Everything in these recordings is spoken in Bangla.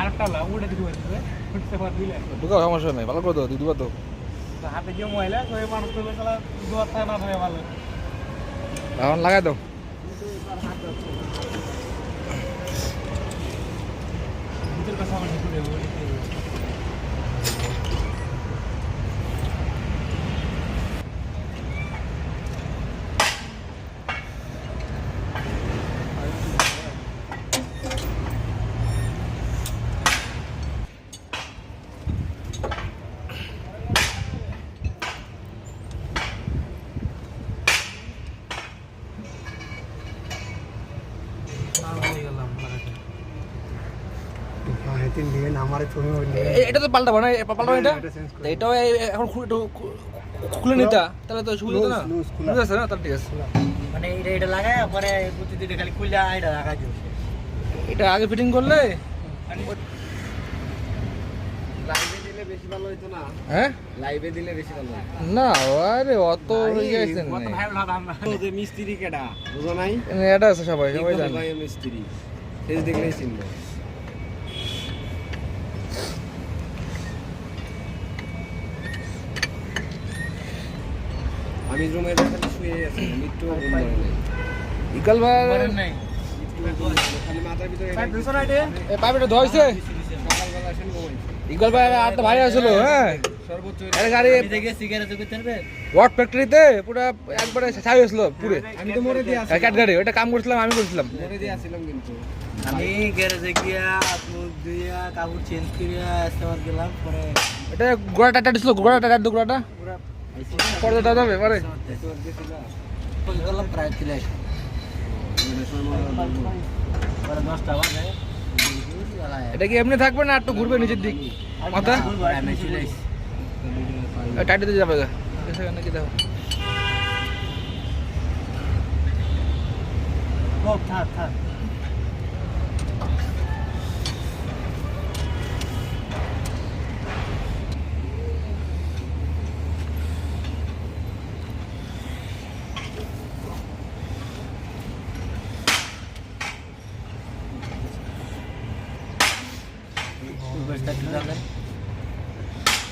আরেকটা লাভ উঠে দিতে পারবে উঠতে পারবি না ঢুকাও সমস্যা নেই ভালো করে দাও দিবা তো হাতে গিয়ে ময়লা ওই মানুষ তো শালা দুয়ার থাকে না থাকে ভালো এখন লাগাই দাও ভিতর কথা আমার ঢুকে দেবো এটা তো পাল্টাবো না পাল্টাবো এটা এটাও এখন খুলে নিতা তাহলে তো সুবিধা না বুঝতে আছে না তাহলে ঠিক আছে মানে এটা লাগায় পরে প্রতিদিন খালি খুলে এটা লাগাই দিও এটা আগে ফিটিং করলে লাইভে দিলে বেশি ভালো হইতো না হ্যাঁ লাইভে দিলে বেশি ভালো হইতো না আরে অত হয়ে গেছে কত ভাই আমরা যে মিস্ত্রি কেডা বুঝো নাই এটা আছে সবাই সবাই জানে ভাই মিস্ত্রি ফেস দেখলেই চিনবো আমি রুমে খালি শুয়ে আছি একটু ঘুম ধরে নাই ইকাল ভাই করেন নাই খালি মাথার ভিতরে ভাই 200 রাইটে এই পাইপটা ধইছে সকালবেলা আসেন ঘুমাইছি ইকাল ভাই আর তো ভাই আসলো হ্যাঁ সর্বোচ্চ আরে গাড়ি দেখে সিগারেট করতে পারবে ওয়াট ফ্যাক্টরিতে পুরো একবারে ছাই হয়েছিল পুরো আমি তো মরে দিয়ে আসি ক্যাট গাড়ি ওটা কাম করছিলাম আমি করছিলাম মরে দিয়ে আসছিলাম কিন্তু আমি গ্যারেজে গিয়া মুখ দিয়া কাপড় চেঞ্জ করিয়া ইস্তেমাল গেলাম পরে এটা গোড়াটা টাটা ছিল গোড়াটা টাটা গোড়াটা পর্দাটা যাবে পরে গেলাম প্রায় চলে আসি পরে 10টা বাজে এটা কি এমনি থাকবে না একটু ঘুরবে নিচের দিক মাথা আমি চলে আসি টাইটেতে যাবে নাকি দেখো ও থাক থাক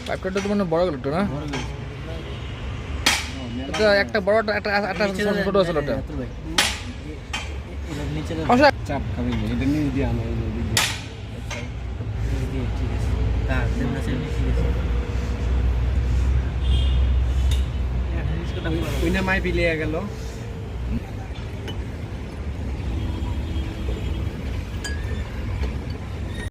পাইপটা তো মানে বড় গেল একটু না এটা একটা বড় একটা ছোট আছে ওটা চাপ খাবি না এটা নিয়ে দিয়ে আনো ওই না মাই পিলিয়ে গেল